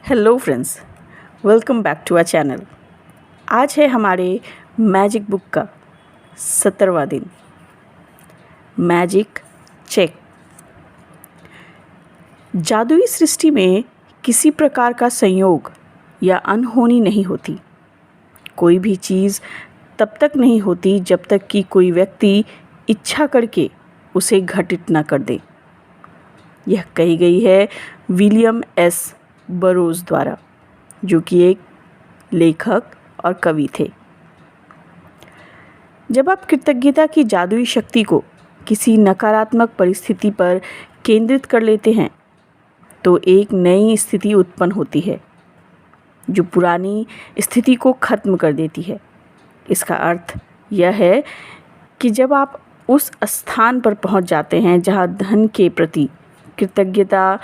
Hello friends, welcome back to our channel. आज है हमारे मैजिक बुक का 70वां दिन। Magic check. जादुई सृष्टि में किसी प्रकार का संयोग या अनहोनी नहीं होती। कोई भी चीज़ तब तक नहीं होती जब तक कि कोई व्यक्ति इच्छा करके उसे घटित न कर दे। यह कही गई है विलियम एस बरोज द्वारा, जो कि एक लेखक और कवि थे। जब आप कृतज्ञता की जादुई शक्ति को किसी नकारात्मक परिस्थिति पर केंद्रित कर लेते हैं तो एक नई स्थिति उत्पन्न होती है जो पुरानी स्थिति को खत्म कर देती है। इसका अर्थ यह है कि जब आप उस स्थान पर पहुंच जाते हैं जहां धन के प्रति कृतज्ञता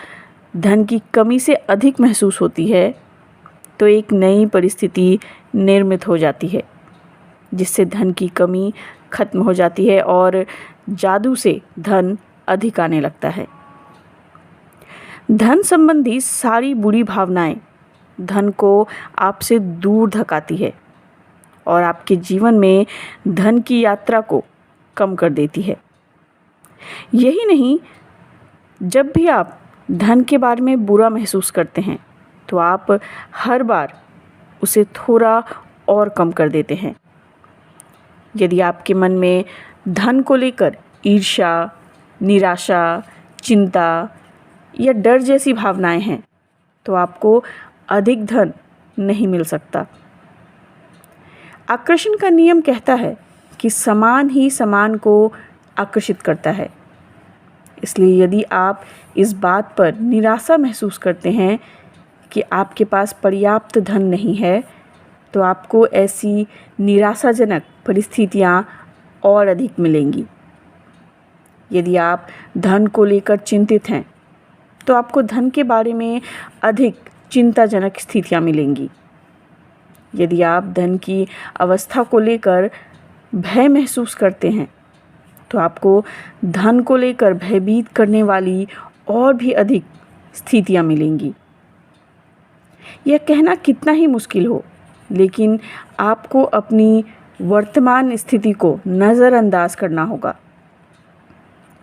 धन की कमी से अधिक महसूस होती है, तो एक नई परिस्थिति निर्मित हो जाती है जिससे धन की कमी खत्म हो जाती है और जादू से धन अधिक आने लगता है। धन संबंधी सारी बुरी भावनाएं धन को आपसे दूर धकाती है और आपके जीवन में धन की यात्रा को कम कर देती है। यही नहीं, जब भी आप धन के बारे में बुरा महसूस करते हैं तो आप हर बार उसे थोड़ा और कम कर देते हैं। यदि आपके मन में धन को लेकर ईर्ष्या, निराशा, चिंता या डर जैसी भावनाएं हैं तो आपको अधिक धन नहीं मिल सकता। आकर्षण का नियम कहता है कि समान ही समान को आकर्षित करता है। इसलिए यदि आप इस बात पर निराशा महसूस करते हैं कि आपके पास पर्याप्त धन नहीं है, तो आपको ऐसी निराशाजनक परिस्थितियां और अधिक मिलेंगी। यदि आप धन को लेकर चिंतित हैं, तो आपको धन के बारे में अधिक चिंताजनक स्थितियां मिलेंगी। यदि आप धन की अवस्था को लेकर भय महसूस करते हैं, तो आपको धन को लेकर भयभीत करने वाली और भी अधिक स्थितियां मिलेंगी। यह कहना कितना ही मुश्किल हो, लेकिन आपको अपनी वर्तमान स्थिति को नज़रअंदाज करना होगा।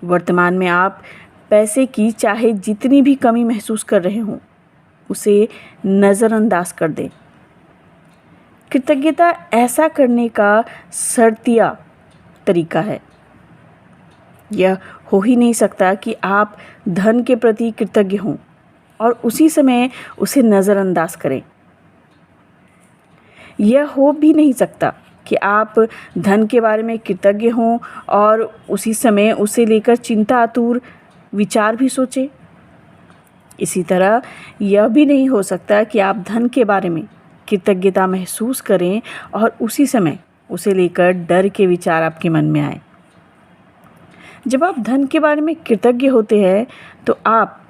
वर्तमान में आप पैसे की चाहे जितनी भी कमी महसूस कर रहे हों, उसे नज़रअंदाज कर दें। कृतज्ञता ऐसा करने का शर्तिया तरीका है। यह हो ही नहीं सकता कि आप धन के प्रति कृतज्ञ हों और उसी समय उसे नज़रअंदाज करें। यह हो भी नहीं सकता कि आप धन के बारे में कृतज्ञ हों और उसी समय उसे लेकर चिंतातुर विचार भी सोचें। इसी तरह यह भी नहीं हो सकता कि आप धन के बारे में कृतज्ञता महसूस करें और उसी समय उसे लेकर डर के विचार आपके मन में आए। जब आप धन के बारे में कृतज्ञ होते हैं तो आप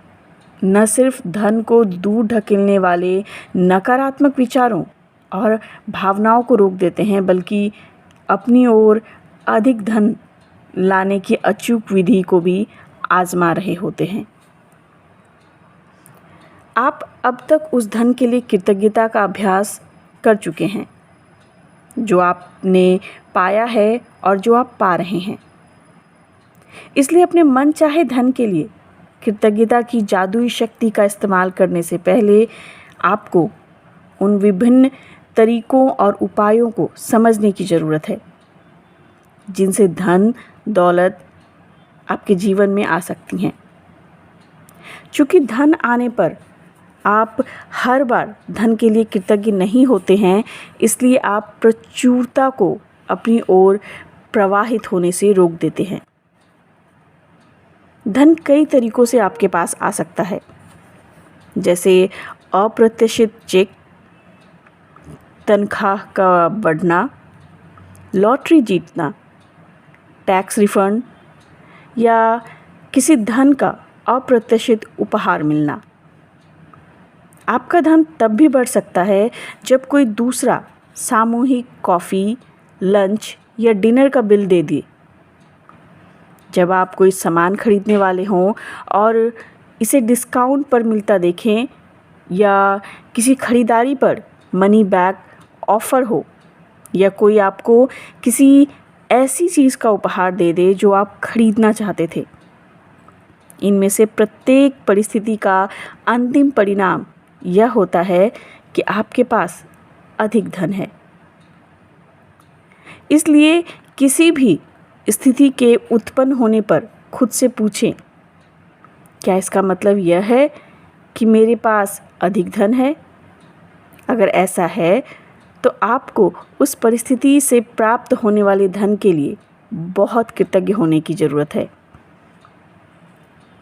न सिर्फ धन को दूर ढकेलने वाले नकारात्मक विचारों और भावनाओं को रोक देते हैं, बल्कि अपनी ओर अधिक धन लाने की अचूक विधि को भी आजमा रहे होते हैं। आप अब तक उस धन के लिए कृतज्ञता का अभ्यास कर चुके हैं जो आपने पाया है और जो आप पा रहे हैं। इसलिए अपने मन चाहे धन के लिए कृतज्ञता की जादुई शक्ति का इस्तेमाल करने से पहले आपको उन विभिन्न तरीकों और उपायों को समझने की ज़रूरत है जिनसे धन दौलत आपके जीवन में आ सकती हैं। चूँकि धन आने पर आप हर बार धन के लिए कृतज्ञ नहीं होते हैं, इसलिए आप प्रचुरता को अपनी ओर प्रवाहित होने से रोक देते हैं। धन कई तरीकों से आपके पास आ सकता है, जैसे अप्रत्याशित चेक, तनख्वाह का बढ़ना, लॉटरी जीतना, टैक्स रिफंड या किसी धन का अप्रत्याशित उपहार मिलना। आपका धन तब भी बढ़ सकता है जब कोई दूसरा सामूहिक कॉफ़ी, लंच या डिनर का बिल दे दे। जब आप कोई सामान खरीदने वाले हों और इसे डिस्काउंट पर मिलता देखें, या किसी खरीदारी पर मनी बैक ऑफ़र हो, या कोई आपको किसी ऐसी चीज़ का उपहार दे दे जो आप खरीदना चाहते थे। इनमें से प्रत्येक परिस्थिति का अंतिम परिणाम यह होता है कि आपके पास अधिक धन है। इसलिए किसी भी स्थिति के उत्पन्न होने पर खुद से पूछें, क्या इसका मतलब यह है कि मेरे पास अधिक धन है? अगर ऐसा है तो आपको उस परिस्थिति से प्राप्त होने वाले धन के लिए बहुत कृतज्ञ होने की ज़रूरत है।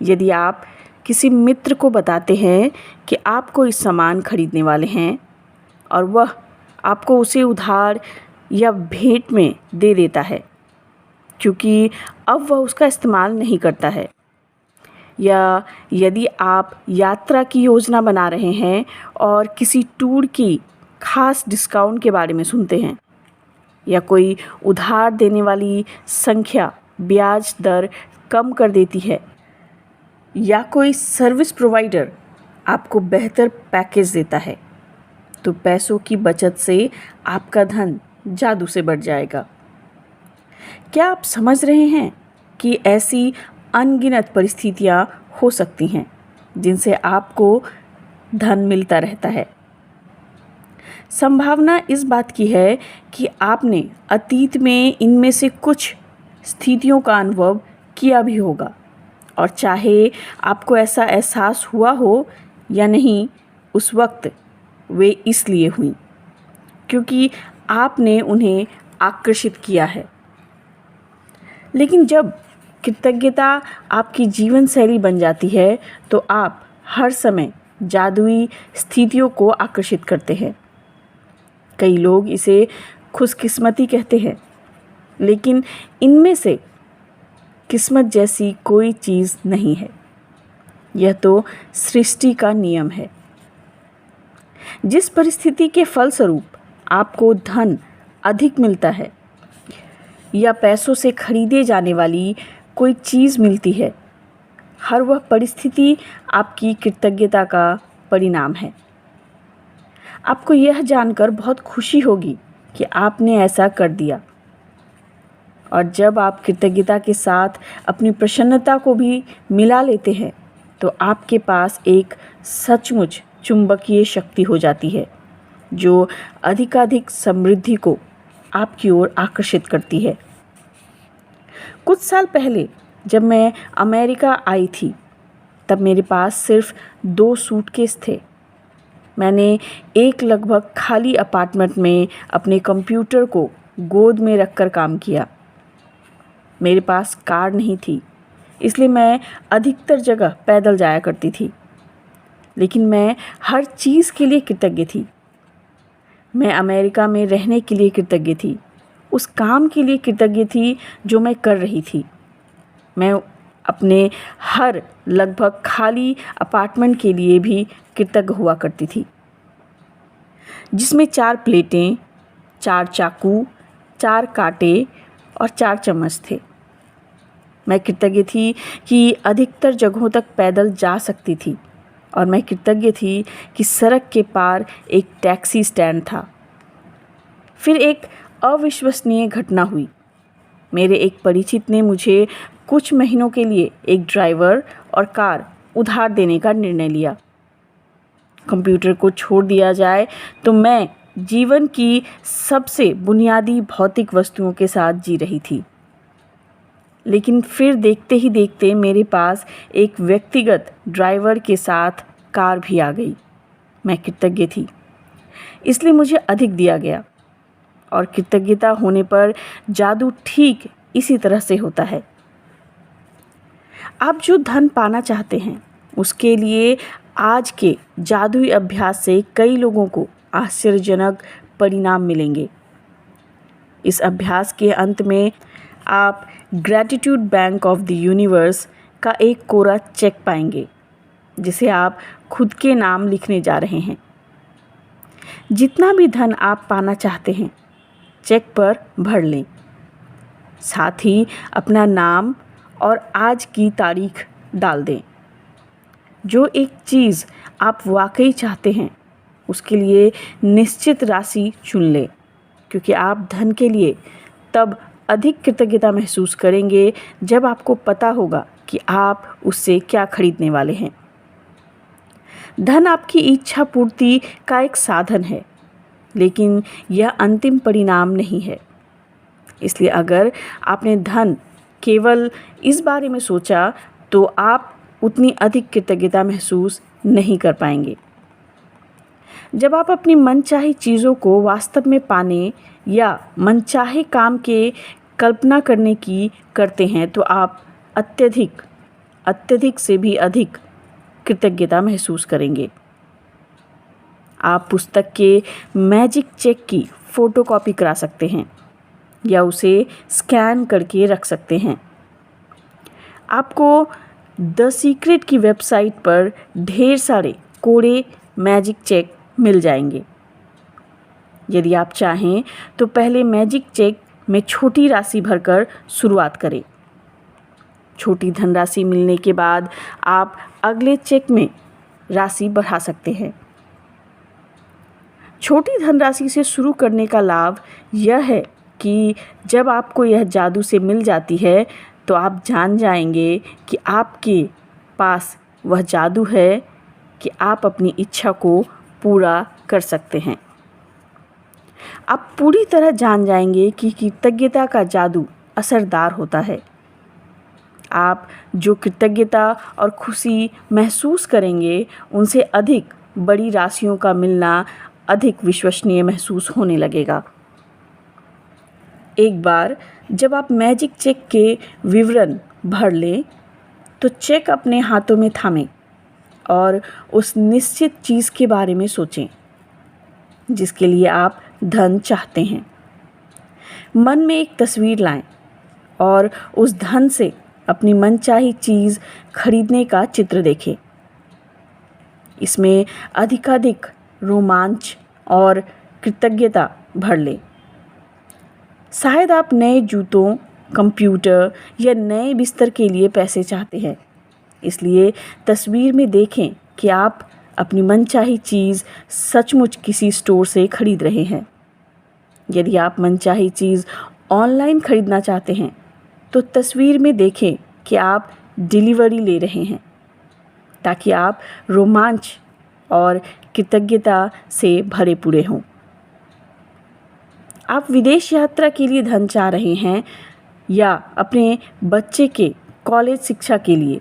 यदि आप किसी मित्र को बताते हैं कि आप कोई सामान खरीदने वाले हैं और वह आपको उसे उधार या भेंट में दे देता है क्योंकि अब वह उसका इस्तेमाल नहीं करता है, या यदि आप यात्रा की योजना बना रहे हैं और किसी टूर की खास डिस्काउंट के बारे में सुनते हैं, या कोई उधार देने वाली संख्या ब्याज दर कम कर देती है, या कोई सर्विस प्रोवाइडर आपको बेहतर पैकेज देता है, तो पैसों की बचत से आपका धन जादू से बढ़ जाएगा। क्या आप समझ रहे हैं कि ऐसी अनगिनत परिस्थितियां हो सकती हैं जिनसे आपको धन मिलता रहता है। संभावना इस बात की है कि आपने अतीत में इनमें से कुछ स्थितियों का अनुभव किया भी होगा, और चाहे आपको ऐसा एहसास हुआ हो या नहीं, उस वक्त वे इसलिए हुई क्योंकि आपने उन्हें आकर्षित किया है। लेकिन जब कृतज्ञता आपकी जीवन शैली बन जाती है तो आप हर समय जादुई स्थितियों को आकर्षित करते हैं। कई लोग इसे खुशकिस्मती कहते हैं, लेकिन इनमें से किस्मत जैसी कोई चीज़ नहीं है। यह तो सृष्टि का नियम है। जिस परिस्थिति के फलस्वरूप आपको धन अधिक मिलता है या पैसों से खरीदे जाने वाली कोई चीज़ मिलती है, हर वह परिस्थिति आपकी कृतज्ञता का परिणाम है। आपको यह जानकर बहुत खुशी होगी कि आपने ऐसा कर दिया, और जब आप कृतज्ञता के साथ अपनी प्रसन्नता को भी मिला लेते हैं तो आपके पास एक सचमुच चुंबकीय शक्ति हो जाती है जो अधिकाधिक समृद्धि को आपकी ओर आकर्षित करती है। कुछ साल पहले जब मैं अमेरिका आई थी, तब मेरे पास सिर्फ 2 सूटकेस थे। मैंने एक लगभग खाली अपार्टमेंट में अपने कंप्यूटर को गोद में रखकर काम किया। मेरे पास कार नहीं थी, इसलिए मैं अधिकतर जगह पैदल जाया करती थी, लेकिन मैं हर चीज़ के लिए कृतज्ञ थी। मैं अमेरिका में रहने के लिए कृतज्ञ थी, उस काम के लिए कृतज्ञ थी जो मैं कर रही थी। मैं अपने हर लगभग खाली अपार्टमेंट के लिए भी कृतज्ञ हुआ करती थी, जिसमें 4 प्लेटें, 4 चाकू, 4 कांटे और 4 चम्मच थे। मैं कृतज्ञ थी कि अधिकतर जगहों तक पैदल जा सकती थी, और मैं कृतज्ञ थी कि सड़क के पार एक टैक्सी स्टैंड था। फिर एक अविश्वसनीय घटना हुई। मेरे एक परिचित ने मुझे कुछ महीनों के लिए एक ड्राइवर और कार उधार देने का निर्णय लिया। कंप्यूटर को छोड़ दिया जाए तो मैं जीवन की सबसे बुनियादी भौतिक वस्तुओं के साथ जी रही थी, लेकिन फिर देखते ही देखते मेरे पास एक व्यक्तिगत ड्राइवर के साथ कार भी आ गई। मैं कृतज्ञ थी, इसलिए मुझे अधिक दिया गया, और कृतज्ञता होने पर जादू ठीक इसी तरह से होता है। आप जो धन पाना चाहते हैं उसके लिए आज के जादुई अभ्यास से कई लोगों को आश्चर्यजनक परिणाम मिलेंगे। इस अभ्यास के अंत में आप gratitude bank of the universe का एक कोरा चेक पाएंगे, जिसे आप खुद के नाम लिखने जा रहे हैं। जितना भी धन आप पाना चाहते हैं चेक पर भर लें, साथ ही अपना नाम और आज की तारीख डाल दें। जो एक चीज़ आप वाकई चाहते हैं उसके लिए निश्चित राशि चुन लें, क्योंकि आप धन के लिए तब अधिक कृतज्ञता महसूस करेंगे जब आपको पता होगा कि आप उससे क्या खरीदने वाले हैं। धन आपकी इच्छा पूर्ति का एक साधन है, लेकिन यह अंतिम परिणाम नहीं है। इसलिए अगर आपने धन केवल इस बारे में सोचा तो आप उतनी अधिक कृतज्ञता महसूस नहीं कर पाएंगे। जब आप अपनी मनचाही चीज़ों को वास्तव में पाने या मनचाहे काम के कल्पना करने की करते हैं तो आप अत्यधिक से भी अधिक कृतज्ञता महसूस करेंगे। आप पुस्तक के मैजिक चेक की फ़ोटोकॉपी करा सकते हैं या उसे स्कैन करके रख सकते हैं। आपको द सीक्रेट की वेबसाइट पर ढेर सारे कोरे मैजिक चेक मिल जाएंगे। यदि आप चाहें तो पहले मैजिक चेक में छोटी राशि भरकर शुरुआत करें। छोटी धनराशि मिलने के बाद आप अगले चेक में राशि बढ़ा सकते हैं। छोटी धनराशि से शुरू करने का लाभ यह है कि जब आपको यह जादू से मिल जाती है तो आप जान जाएंगे कि आपके पास वह जादू है कि आप अपनी इच्छा को पूरा कर सकते हैं। आप पूरी तरह जान जाएंगे कि कृतज्ञता का जादू असरदार होता है। आप जो कृतज्ञता और खुशी महसूस करेंगे उनसे अधिक बड़ी राशियों का मिलना अधिक विश्वसनीय महसूस होने लगेगा। एक बार जब आप मैजिक चेक के विवरण भर लें तो चेक अपने हाथों में थामें और उस निश्चित चीज़ के बारे में सोचें जिसके लिए आप धन चाहते हैं। मन में एक तस्वीर लाएं और उस धन से अपनी मनचाही चीज़ खरीदने का चित्र देखें। इसमें अधिकाधिक रोमांच और कृतज्ञता भर लें। शायद आप नए जूतों, कंप्यूटर या नए बिस्तर के लिए पैसे चाहते हैं, इसलिए तस्वीर में देखें कि आप अपनी मनचाही चीज़ सचमुच किसी स्टोर से खरीद रहे हैं। यदि आप मनचाही चीज़ ऑनलाइन खरीदना चाहते हैं तो तस्वीर में देखें कि आप डिलीवरी ले रहे हैं, ताकि आप रोमांच और कृतज्ञता से भरे पूरे हों। आप विदेश यात्रा के लिए धन चाह रहे हैं या अपने बच्चे के कॉलेज शिक्षा के लिए,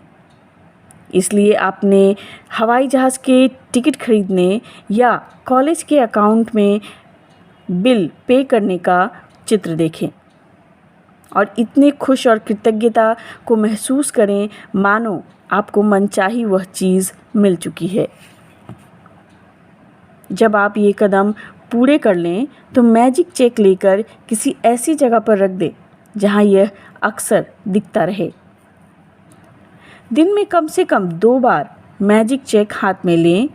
इसलिए आपने हवाई जहाज़ के टिकट खरीदने या कॉलेज के अकाउंट में बिल पे करने का चित्र देखें और इतने खुश और कृतज्ञता को महसूस करें मानो आपको मनचाही वह चीज़ मिल चुकी है। जब आप ये कदम पूरे कर लें तो मैजिक चेक लेकर किसी ऐसी जगह पर रख दें जहां यह अक्सर दिखता रहे। दिन में कम से कम 2 बार मैजिक चेक हाथ में लें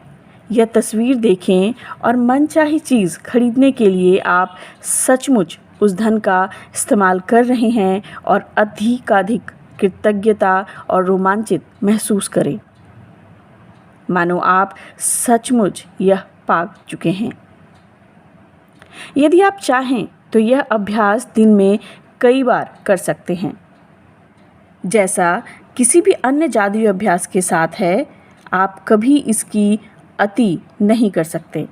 या तस्वीर देखें और मनचाही चीज़ खरीदने के लिए आप सचमुच उस धन का इस्तेमाल कर रहे हैं और अधिकाधिक कृतज्ञता और रोमांचित महसूस करें, मानो आप सचमुच यह पा चुके हैं। यदि आप चाहें तो यह अभ्यास दिन में कई बार कर सकते हैं। जैसा किसी भी अन्य जादुई अभ्यास के साथ है, आप कभी इसकी अति नहीं कर सकते।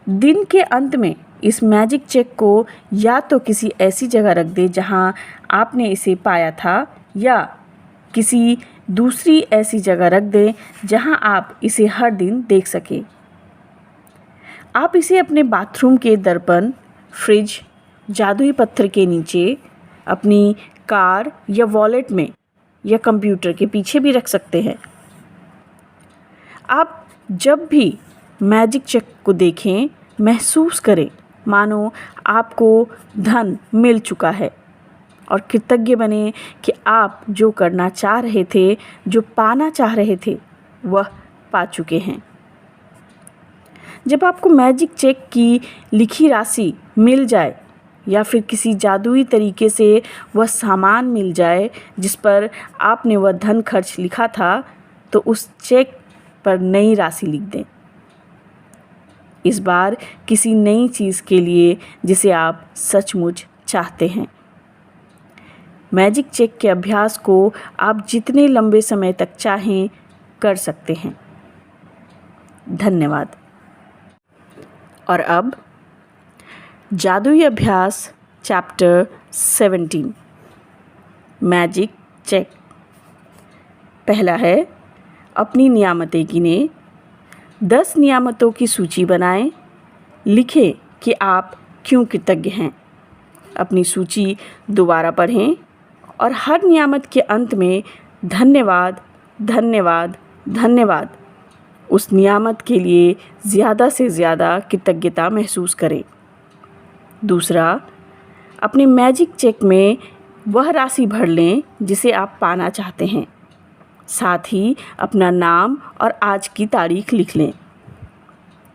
दिन के अंत में इस मैजिक चेक को या तो किसी ऐसी जगह रख दें जहां आपने इसे पाया था या किसी दूसरी ऐसी जगह रख दें जहां आप इसे हर दिन देख सकें। आप इसे अपने बाथरूम के दर्पण, फ्रिज, जादुई पत्थर के नीचे, अपनी कार या वॉलेट में या कंप्यूटर के पीछे भी रख सकते हैं। आप जब भी मैजिक चेक को देखें, महसूस करें मानो आपको धन मिल चुका है और कृतज्ञ बने कि आप जो करना चाह रहे थे, जो पाना चाह रहे थे, वह पा चुके हैं। जब आपको मैजिक चेक की लिखी राशि मिल जाए या फिर किसी जादुई तरीके से वह सामान मिल जाए जिस पर आपने वह धन खर्च लिखा था, तो उस चेक पर नई राशि लिख दें। इस बार किसी नई चीज़ के लिए जिसे आप सचमुच चाहते हैं। मैजिक चेक के अभ्यास को आप जितने लंबे समय तक चाहें कर सकते हैं। धन्यवाद। और अब जादुई अभ्यास चैप्टर 17 मैजिक चेक। पहला है अपनी नियामतें गिनें। 10 नियामतों की सूची बनाएं। लिखें कि आप क्यों कृतज्ञ हैं। अपनी सूची दोबारा पढ़ें और हर नियामत के अंत में धन्यवाद धन्यवाद धन्यवाद उस नियामत के लिए ज़्यादा से ज़्यादा कृतज्ञता महसूस करें। दूसरा, अपने मैजिक चेक में वह राशि भर लें जिसे आप पाना चाहते हैं। साथ ही अपना नाम और आज की तारीख लिख लें।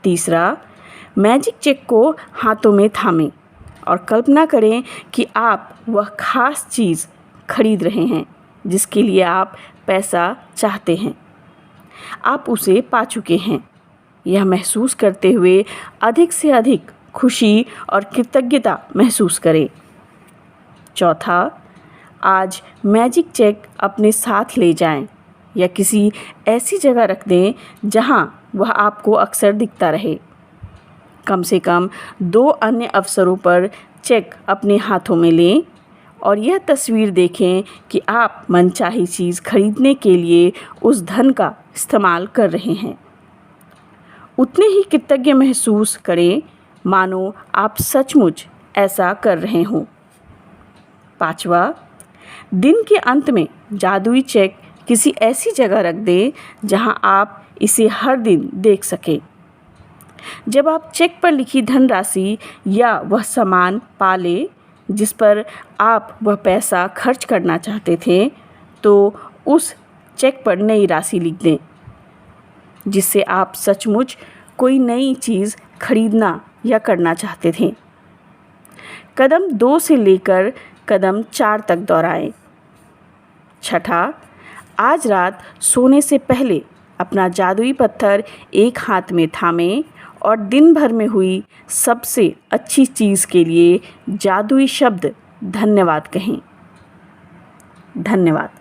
तीसरा, मैजिक चेक को हाथों में थामें और कल्पना करें कि आप वह खास चीज़ खरीद रहे हैं जिसके लिए आप पैसा चाहते हैं। आप उसे पा चुके हैं। यह महसूस करते हुए अधिक से अधिक खुशी और कृतज्ञता महसूस करें। चौथा, आज मैजिक चेक अपने साथ ले जाएं या किसी ऐसी जगह रख दें जहां वह आपको अक्सर दिखता रहे। कम से कम 2 अन्य अवसरों पर चेक अपने हाथों में लें और यह तस्वीर देखें कि आप मनचाही चीज़ खरीदने के लिए उस धन का इस्तेमाल कर रहे हैं। उतने ही कृतज्ञ महसूस करें मानो आप सचमुच ऐसा कर रहे हों। पाँचवा, दिन के अंत में जादुई चेक किसी ऐसी जगह रख दें जहां आप इसे हर दिन देख सकें। जब आप चेक पर लिखी धनराशि या वह सामान पा लें जिस पर आप वह पैसा खर्च करना चाहते थे, तो उस चेक पर नई राशि लिख दें जिससे आप सचमुच कोई नई चीज़ खरीदना या करना चाहते थे। कदम 2 से लेकर कदम 4 तक दोहराएं। छठा, आज रात सोने से पहले अपना जादुई पत्थर एक हाथ में थामें और दिन भर में हुई सबसे अच्छी चीज़ के लिए जादुई शब्द धन्यवाद कहें। धन्यवाद।